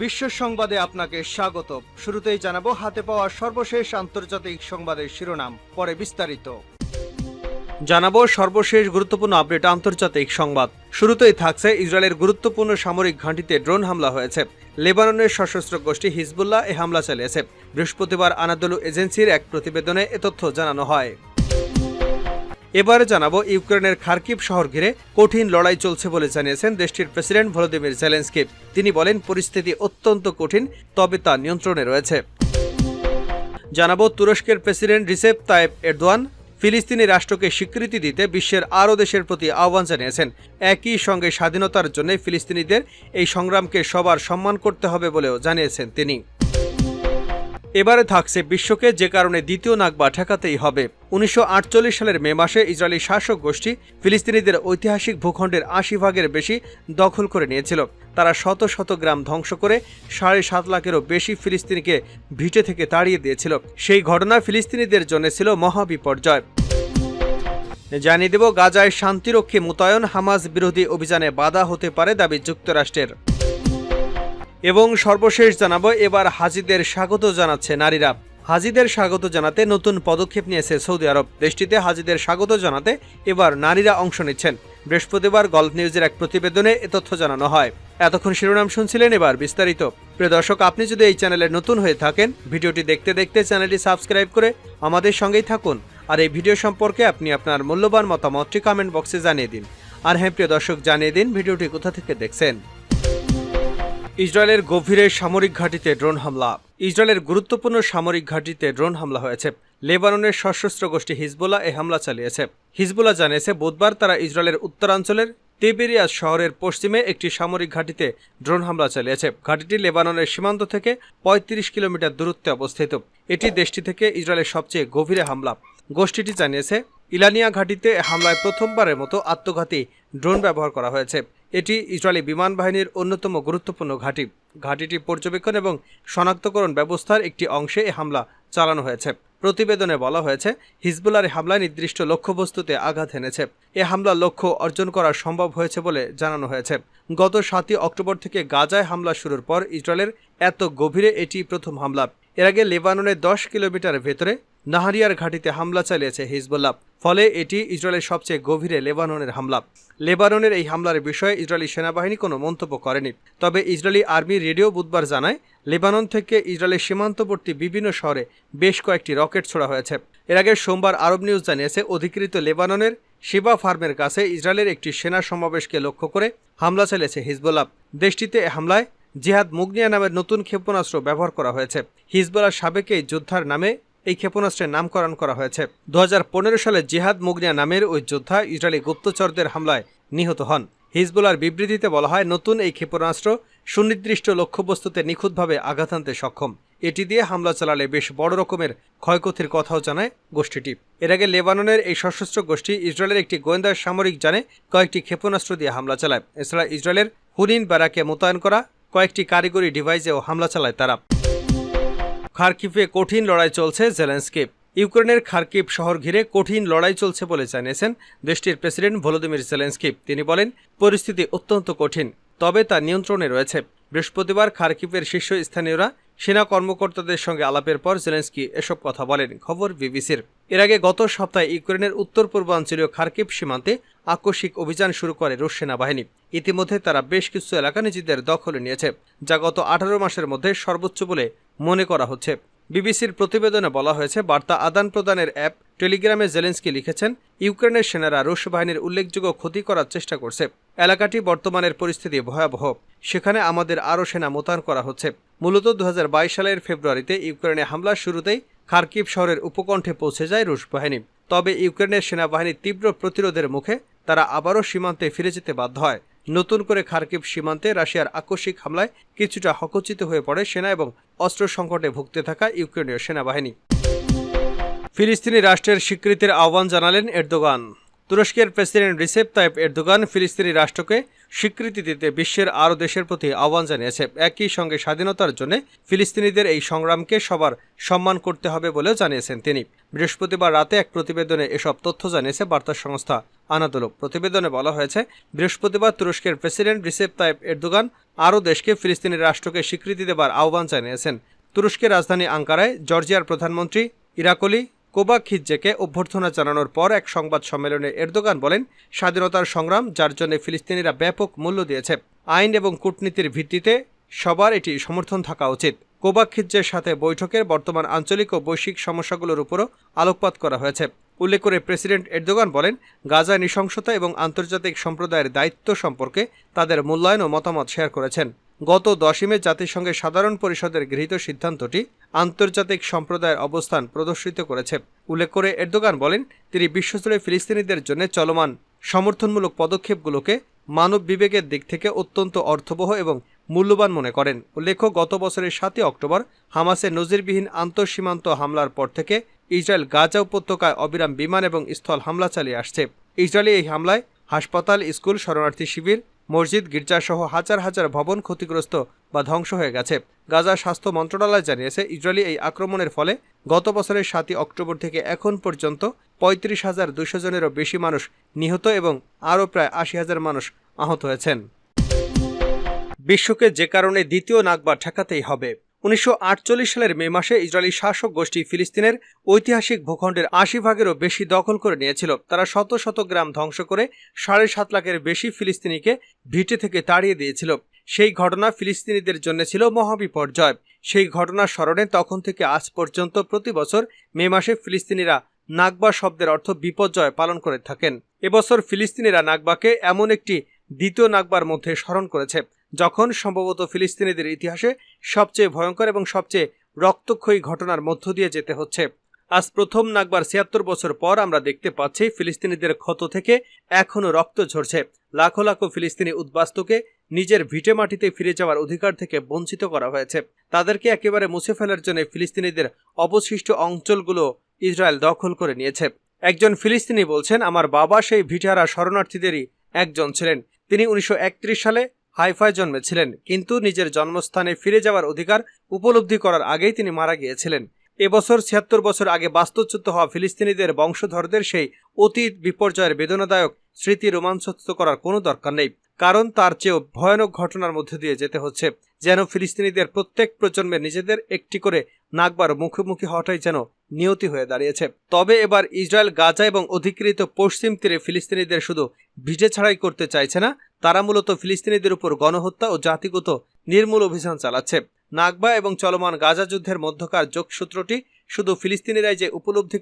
বিশ্ব সংবাদে আপনাকে স্বাগত। শুরুতেই জানাবো হাতে পাওয়া সর্বশেষ আন্তর্জাতিক সংবাদের শিরোনাম, পরে বিস্তারিত জানাবো সর্বশেষ গুরুত্বপূর্ণ আপডেট আন্তর্জাতিক সংবাদ। শুরুতেই থাকছে ইসরায়েলের গুরুত্বপূর্ণ সামরিক ঘাঁটিতে ড্রোন হামলা হয়েছে। লেবাননের সশস্ত্র গোষ্ঠী হিজবুল্লাহ এ হামলা চালিয়েছে। বৃহস্পতিবার আনাদোলু এজেন্সির এক প্রতিবেদনে এ তথ্য জানানো হয়। এবারে জানাবো ইউক্রেনের খার্কিভ শহর ঘিরে কঠিন লড়াই চলছে বলে জানিয়েছেন দেশটির প্রেসিডেন্ট ভলোদিমির জেলেনস্কি। তিনি বলেন, পরিস্থিতি অত্যন্ত কঠিন, তবে তা নিয়ন্ত্রণে রয়েছে। জানাবো তুরস্কের প্রেসিডেন্ট রিসেপ তাইপ এরদোয়ান ফিলিস্তিনি রাষ্ট্রকে স্বীকৃতি দিতে বিশ্বের আরও দেশের প্রতি আহ্বান জানিয়েছেন। একই সঙ্গে স্বাধীনতার জন্য ফিলিস্তিনিদের এই সংগ্রামকে সবার সম্মান করতে হবে বলেও জানিয়েছেন তিনি। এবারে থাকছে বিশ্বকে যে কারণে দ্বিতীয় নাগবা ঠেকাতেই হবে। 1948 সালের মে মাসে ইসরায়েলি শাসক গোষ্ঠী ফিলিস্তিনিদের ঐতিহাসিক ভূখণ্ডের 80% বেশি দখল করে নিয়েছিল। তারা শত শত গ্রাম ধ্বংস করে 7.5 লাখেরও বেশি ফিলিস্তিনিকে ভিটে থেকে তাড়িয়ে দিয়েছিল। সেই ঘটনা ফিলিস্তিনিদের জন্য ছিল মহাবিপর্যয়। জানিয়ে দেব, গাজায় শান্তিরক্ষী মোতায়েন হামাস বিরোধী অভিযানে বাধা হতে পারে দাবি যুক্তরাষ্ট্রের। এবং সর্বশেষ জানাবো, এবার হাজিদের স্বাগত জানাচ্ছে নারীরা। হাজিদের স্বাগত জানাতে নতুন পদক্ষেপ নিয়েছে সৌদি আরব। দেশটিতে হাজিদের স্বাগত জানাতে এবার নারীরা অংশ নিচ্ছেন। বৃহস্পতিবার গলফ নিউজের এক প্রতিবেদনে এ তথ্য জানানো হয়। এতক্ষণ শিরোনাম শুনছিলেন, এবার বিস্তারিত। প্রিয় দর্শক, আপনি যদি এই চ্যানেলে নতুন হয়ে থাকেন, ভিডিওটি দেখতে দেখতে চ্যানেলটি সাবস্ক্রাইব করে আমাদের সঙ্গেই থাকুন। আর এই ভিডিও সম্পর্কে আপনি আপনার মূল্যবান মতামতটি কমেন্ট বক্সে জানিয়ে দিন। আর হ্যাঁ প্রিয় দর্শক, জানিয়ে দিন ভিডিওটি কোথা থেকে দেখছেন। ইসরায়েলের গভীরে সামরিক ঘাঁটিতে ড্রোন হামলা। ইসরায়েলের গুরুত্বপূর্ণ সামরিক ঘাঁটিতে ড্রোন হামলা হয়েছে। লেবাননের সশস্ত্র গোষ্ঠী হিজবুল্লাহ এ হামলা চালিয়েছে। হিজবুল্লাহ জানিয়েছে, বুধবার তারা ইসরায়েলের উত্তরাঞ্চলের তিবেরিয়াস শহরের পশ্চিমে একটি সামরিক ঘাঁটিতে ড্রোন হামলা চালিয়েছে। ঘাঁটিটি লেবাননের সীমান্ত থেকে 35 কিলোমিটার দূরত্বে অবস্থিত। এটি দেশটি থেকে ইসরায়েলের সবচেয়ে গভীরে হামলা। গোষ্ঠীটি জানিয়েছে, ইলানিয়া ঘাঁটিতে হামলায় প্রথমবারের মতো আত্মঘাতী ড্রোন ব্যবহার করা হয়েছে। এটি ইসরায়েলি বিমান বাহিনীর অন্যতম গুরুত্বপূর্ণ ঘাঁটি। ঘাঁটিটি পর্যবেক্ষণ এবং শনাক্তকরণ ব্যবস্থার একটি অংশে এ হামলা চালানো হয়েছে। প্রতিবেদনে বলা হয়েছে, হিজবুল্লাহর হামলায় নির্দিষ্ট লক্ষ্যবস্তুতে আঘাত এনেছে। এ হামলার লক্ষ্য অর্জন করা সম্ভব হয়েছে বলে জানানো হয়েছে। গত 7 অক্টোবর থেকে গাজায় হামলা শুরুর পর ইসরায়েলের এত গভীরে এটি প্রথম হামলা। এর আগে লেবাননের 10 কিলোমিটার ভেতরে নাহারিয়ার ঘাঁটিতে হামলা চালিয়েছে হিজবুল্লাহ। ফলে এটি ইসরায়েলের সবচেয়ে গভীরে লেবাননের হামলা। লেবাননের এই হামলার বিষয়ে ইসরায়েলি সেনাবাহিনী কোনো মন্তব্য করেনি। তবে ইসরায়েলি আর্মি রেডিও বুধবার জানায়, লেবানন থেকে ইসরায়েলের সীমান্তবর্তী বিভিন্ন শহরে বেশ কয়েকটি রকেট ছোড়া হয়েছে। এর আগে সোমবার আরব নিউজ জানিয়েছে, অধিকৃত লেবাননের শিবা ফার্মের কাছে ইসরায়েলের একটি সেনা সমাবেশকে লক্ষ্য করে হামলা চালিয়েছে হিজবুল্লাহ। দেশটিতে এ হামলায় জিহাদ মুগনিয়া নামের নতুন ক্ষেপণাস্ত্র ব্যবহার করা হয়েছে। হিজবুল্লাহ সাবেক এই যোদ্ধার নামে এই ক্ষেপণাস্ত্রের নামকরণ করা হয়েছে। 2015 সালে জিহাদ মুগনিয়া নামের ওই যোদ্ধা ইসরায়েলি গুপ্তচরদের হামলায় নিহত হন। হিজবুল্লাহর বিবৃতিতে বলা হয়, নতুন এই ক্ষেপণাস্ত্র সুনির্দিষ্ট লক্ষ্যবস্তুতে নিখুঁতভাবে আঘাত হানতে সক্ষম। এটি দিয়ে হামলা চালালে বেশ বড় রকমের ক্ষয়ক্ষতির কথাও জানায় গোষ্ঠীটি। এর আগে লেবাননের এই সশস্ত্র গোষ্ঠী ইসরায়েলের একটি গোয়েন্দা সামরিক যানে কয়েকটি ক্ষেপণাস্ত্র দিয়ে হামলা চালায়। এছাড়া ইসরায়েলের হুনিন ব্যারাকে মোতায়েন করা কয়েকটি কারিগরি ডিভাইসেও হামলা চালায় তারা। খার্কিভে কঠিন লড়াই চলছে জেলেনস্কি। ইউক্রেনের খার্কিভ শহর ঘিরে কঠিন লড়াই চলছে বলে জানিয়েছেন দেশটির প্রেসিডেন্ট ভলোদিমির জেলেনস্কি। তিনি বলেন, পরিস্থিতি অত্যন্ত কঠিন, তবে তা নিয়ন্ত্রণে রয়েছে। বৃহস্পতিবার খার্কিভের শীর্ষস্থানীয়রা সেনা কর্মকর্তাদের সঙ্গে আলাপের পর জেলেনস্কি এসব কথা বলেন। খবর বিবিসির। এর আগে গত সপ্তাহে ইউক্রেনের উত্তর পূর্বাঞ্চলীয় খার্কিভ সীমান্তে আকস্মিক অভিযান শুরু করে রুশ সেনাবাহিনী। ইতিমধ্যে তারা বেশ কিছু এলাকা নিজেদের দখলে নিয়েছে, যা গত 18 মাসের মধ্যে সর্বোচ্চ বলে মনে করা হচ্ছে। বিবিসির প্রতিবেদনে বলা হয়েছে, বার্তা আদান প্রদানের অ্যাপ টেলিগ্রামে জেলেনস্কি লিখেছেন, ইউক্রেনের সেনারা রুশ বাহিনীর উল্লেখযোগ্য ক্ষতি করার চেষ্টা করছে। এলাকাটি বর্তমানের পরিস্থিতি ভয়াবহ। সেখানে আমাদের আরও সেনা মোতায়েন করা হচ্ছে। মূলত 2022 সালের ফেব্রুয়ারিতে ইউক্রেনে হামলার শুরুতেই খার্কিভ শহরের উপকণ্ঠে পৌঁছে যায় রুশ বাহিনী। তবে ইউক্রেনের সেনাবাহিনীর তীব্র প্রতিরোধের মুখে তারা আবারও সীমান্তে ফিরে যেতে বাধ্য হয়। নতুন করে খার্কিভ সীমান্তে রাশিয়ার আকস্মিক হামলায় কিছুটা হকচিত হয়ে পড়ে সেনা এবং অস্ত্র সংকটে ভুগতে থাকা ইউক্রেনীয় সেনাবাহিনী। ফিলিস্তিনি রাষ্ট্রের স্বীকৃতির আহ্বান জানালেন এরদোগান। তুরস্কের প্রেসিডেন্ট রিসেপ তাইপ এরদোগান ফিলিস্তিনি রাষ্ট্রকে স্বীকৃতি দিতে বিশ্বের আরও দেশের প্রতি আহ্বান জানিয়েছে। একই সঙ্গে স্বাধীনতার জন্য ফিলিস্তিনিদের এই সংগ্রামকে সবার সম্মান করতে হবে বলেও জানিয়েছেন তিনি। বৃহস্পতিবার রাতে এক প্রতিবেদনে এসব তথ্য জানিয়েছে বার্তা সংস্থা আনাদোলু। প্রতিবেদনে বলা হয়েছে, বৃহস্পতিবার তুরস্কের প্রেসিডেন্ট রিসেপ তাইপ এরদোগান আরও দেশকে ফিলিস্তিনের রাষ্ট্রকে স্বীকৃতি দেবার আহ্বান জানিয়েছেন। তুরস্কের রাজধানী আঙ্কারায় জর্জিয়ার প্রধানমন্ত্রী ইরাকলি কোবাখিৎজেকে অভ্যর্থনা জানানোর পর এক সংবাদ সম্মেলনে এরদোগান বলেন, স্বাধীনতার সংগ্রাম, যার জন্য ফিলিস্তিনিরা ব্যাপক মূল্য দিয়েছে, আইন এবং কূটনীতির ভিত্তিতে সবার এটি সমর্থন থাকা উচিত। কোবাখিৎজের সাথে বৈঠকের বর্তমান আঞ্চলিক ও বৈশ্বিক সমস্যাগুলোর উপরও আলোকপাত করা হয়েছে। উল্লেখ করে প্রেসিডেন্ট এরদোগান বলেন, গাজায় নৃশংসতা এবং আন্তর্জাতিক সম্প্রদায়ের দায়িত্ব সম্পর্কে তাদের মূল্যায়ন ও মতামত শেয়ার করেছেন। গত 10 মে জাতিসংঘের সাধারণ পরিষদের গৃহীত সিদ্ধান্তটি আন্তর্জাতিক সম্প্রদায়ের অবস্থান প্রদর্শিত করেছে। উল্লেখ করে এরদোগান বলেন, তিনি বিশ্বজুড়ে ফিলিস্তিনিদের জন্য চলমান সমর্থনমূলক পদক্ষেপগুলোকে মানব বিবেকের দিক থেকে অত্যন্ত অর্থবহ এবং মূল্যবান মনে করেন। উল্লেখ্য, গত বছরের 7 অক্টোবর হামাসের নজিরবিহীন আন্তঃসীমান্ত হামলার পর থেকে ইসরায়েল গাজা উপত্যকায় অবিরাম বিমান এবং স্থল হামলা চালিয়ে আসছে। ইসরায়েলি এই হামলায় হাসপাতাল, স্কুল, শরণার্থী শিবির, মসজিদ, গির্জাসহ হাজার হাজার ভবন ক্ষতিগ্রস্ত বা ধ্বংস হয়ে গেছে। গাজা স্বাস্থ্য মন্ত্রণালয় জানিয়েছে, ইসরায়েলি এই আক্রমণের ফলে গত বছরের 7 অক্টোবর থেকে এখন পর্যন্ত 35,200 জনেরও বেশি মানুষ নিহত এবং আরও প্রায় 80,000 মানুষ আহত হয়েছেন। বিশ্বকে যে কারণে দ্বিতীয় নাকবা ঠেকাতেই হবে। 1948 সালের মে মাসে ইসরায়েলি শাসক গোষ্ঠী ফিলিস্তিনের ঐতিহাসিক ভূখণ্ডের 80% বেশি দখল করে নিয়েছিল। তারা শত শত গ্রাম ধ্বংস করে 7.5 লাখের বেশি ফিলিস্তিনিকে ভিটে থেকে তাড়িয়ে দিয়েছিল। সেই ঘটনা ফিলিস্তিনিদের জন্য ছিল মহাবিপর্যয়। সেই ঘটনার স্মরণে তখন থেকে আজ পর্যন্ত প্রতি বছর মে মাসে ফিলিস্তিনিরা নাকবা শব্দের অর্থ বিপর্যয় পালন করে থাকেন। এবছর ফিলিস্তিনিরা নাকবাকে এমন একটি দ্বিতীয় নাকবার মধ্যে স্মরণ করেছে, যখন সম্ভবত ফিলিস্তিনিদের ইতিহাসে সবচেয়ে ভয়ঙ্কর এবং সবচেয়ে রক্তক্ষয়ী ঘটনার মধ্য দিয়ে যেতে হচ্ছে। আজ প্রথম নাকবার 76 বছর পর আমরা দেখতে পাচ্ছি ফিলিস্তিনিদের ক্ষত থেকে এখনও রক্ত ঝরছে। লাখো লাখো ফিলিস্তিনি উদ্বাস্তুকে নিজের ভিটে মাটিতে ফিরে যাওয়ার অধিকার থেকে বঞ্চিত করা হয়েছে। তাদেরকে একেবারে মুছে ফেলার জন্য ফিলিস্তিনিদের অবশিষ্ট অঞ্চলগুলো ইসরায়েল দখল করে নিয়েছে। একজন ফিলিস্তিনি বলছেন, আমার বাবা সেই ভিটেহারা শরণার্থীদেরই একজন ছিলেন। তিনি 1931 সালে হাইফায় জন্মেছিলেন, কিন্তু নিজের জন্মস্থানে ফিরে যাওয়ার অধিকার উপলব্ধি করার আগেই তিনি মারা গিয়েছিলেন। এবছর 76 বছর আগে বাস্তুচ্যুত হওয়া ফিলিস্তিনিদের বংশধরদের সেই অতীত বিপর্যয়ের বেদনাদায়ক স্মৃতি রোমাঞ্চিত করার কোনো দরকার নেই, কারণ তার চেয়েও ভয়ানক ঘটনার মধ্যে দিয়ে যেতে হচ্ছে। যেন ফিলিস্তিনিদের প্রত্যেক প্রজন্মে নিজেদের একটি করে নাকবার মুখোমুখি হওয়াটাই যেন নিয়তি হয়ে দাঁড়িয়েছে। তবে এবার ইসরায়েল গাজা এবং অধিকৃত পশ্চিম তীরে ফিলিস্তিনিদের শুধু ভিটে ছাড়াই করতে চাইছে না, তারা মূলত ফিলিস্তিনিদের উপর গণহত্যা ও জাতিগত নির্মূল অভিযান চালাচ্ছে। নাকবা এবং চলমান গাজা যুদ্ধের মধ্যকার যোগসূত্রটি শুধু ফিলিস্তিনিরাই যে উপলব্ধি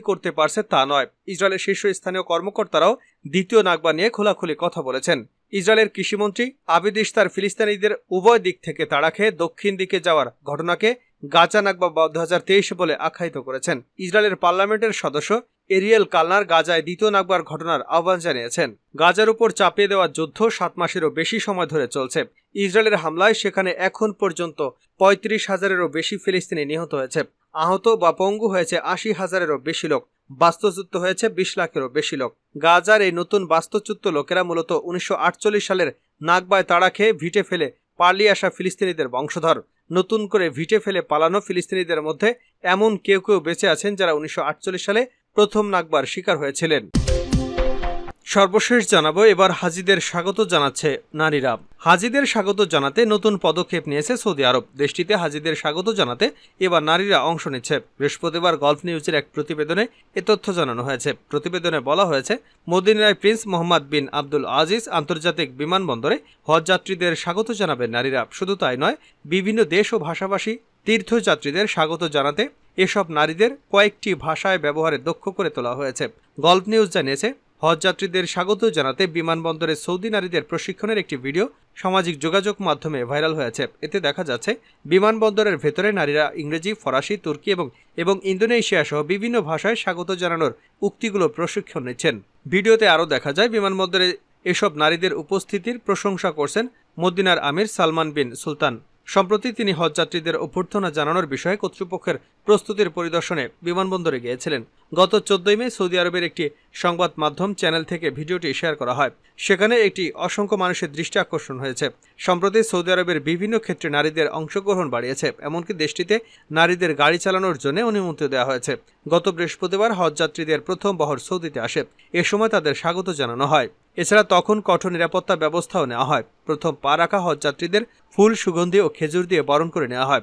করতে পারছে তা নয়, ইসরায়েলের শীর্ষস্থানীয় কর্মকর্তারাও দ্বিতীয় নাকবা নিয়ে খোলাখুলি কথা বলেছেন। ইসরায়েলের কৃষিমন্ত্রী আবিদ ইশতার ফিলিস্তিনিদের উভয় দিক থেকে তাড়া খেয়ে দক্ষিণ দিকে যাওয়ার ঘটনাকে গাজা নাকবা 2023 বলে আখ্যায়িত করেছেন। ইসরায়েলের পার্লামেন্টের সদস্য এরিয়েল কালনার গাজায় দ্বিতীয় নাকবার ঘটনার আহ্বান জানিয়েছেন। গাজার উপর চাপিয়ে দেওয়া যুদ্ধ 7 মাসেরও বেশি সময় ধরে চলছে। ইসরায়েলের হামলায় সেখানে এখন পর্যন্ত 35,000-এরও বেশি ফিলিস্তিনি নিহত হয়েছে। আহত বা পঙ্গু হয়েছে 80,000-এরও বেশি লোক। বাস্তুচ্যুত হয়েছে 20 লাখেরও বেশি লোক। গাজার এই নতুন বাস্তুচ্যুত লোকেরা মূলত 1948 সালের নাকবায় তাড়া খেয়ে ভিটে ফেলে পালিয়ে আসা ফিলিস্তিনিদের বংশধর। নতুন করে ভিটে ফেলে পালানো ফিলিস্তিনিদের মধ্যে এমন কেউ কেউ বেঁচে আছেন যারা 1948 সালে প্রথম নাকবার শিকার হয়েছিলেন। সর্বশেষ জানাবো, এবার হাজিদের স্বাগত জানাচ্ছে নারীরা। হাজিদের স্বাগত জানাতে নতুন পদক্ষেপ নিয়েছে সৌদি আরব। দেশটিতে হাজিদের স্বাগত জানাতে এবার নারীরা অংশ নিচ্ছে। বৃহস্পতিবার গলফ নিউজের এক প্রতিবেদনে এ তথ্য জানানো হয়েছে। প্রতিবেদনে বলা হয়েছে, মদিনায় প্রিন্স মোহাম্মদ বিন আব্দুল আজিজ আন্তর্জাতিক বিমানবন্দরে হজযাত্রীদের স্বাগত জানাবেন নারীরা। শুধু তাই নয়, বিভিন্ন দেশ ও ভাষাভাষী তীর্থযাত্রীদের স্বাগত জানাতে এসব নারীদের কয়েকটি ভাষায় ব্যবহারে দক্ষ করে তোলা হয়েছে। গলফ নিউজ জানিয়েছে, হজযাত্রীদের স্বাগত জানাতে বিমানবন্দরে সৌদি নারীদের প্রশিক্ষণের একটি ভিডিও সামাজিক যোগাযোগ মাধ্যমে ভাইরাল হয়েছে। এতে দেখা যাচ্ছে বিমানবন্দরের ভেতরে নারীরা ইংরেজি, ফরাসি, তুর্কি এবং ইন্দোনেশিয়া সহ বিভিন্ন ভাষায় স্বাগত জানানোর উক্তিগুলো প্রশিক্ষণ নিচ্ছেন। ভিডিওতে আরও দেখা যায় বিমানবন্দরে এসব নারীদের উপস্থিতির প্রশংসা করছেন মদিনার আমির সালমান বিন সুলতান সম্প্রতি তিনি হজযাত্রীদের অভ্যর্থনা জানানোর বিষয়ে কর্তৃপক্ষের প্রস্তুতির পরিদর্শনে বিমানবন্দরে গিয়েছিলেন। গত 14 মে সৌদি আরবের একটি সংবাদ মাধ্যম চ্যানেল থেকে ভিডিওটি শেয়ার করা হয়। সেখানে একটি অসংখ্য মানুষের দৃষ্টি আকর্ষণ হয়েছে। সম্প্রতি সৌদি আরবের বিভিন্ন ক্ষেত্রে নারীদের অংশগ্রহণ বাড়িয়েছে, এমনকি দেশটিতে নারীদের গাড়ি চালানোর জন্য অনুমতি দেওয়া হয়েছে। গত বৃহস্পতিবার হজযাত্রীদের প্রথম বহর সৌদিতে আসে। এ সময় তাদের স্বাগত জানানো হয়। এছাড়া তখন কঠোর নিরাপত্তা ব্যবস্থাও নেওয়া হয়। প্রথম পা রাখা হজযাত্রীদের ফুল, সুগন্ধি ও খেজুর দিয়ে বরণ করে নেওয়া হয়।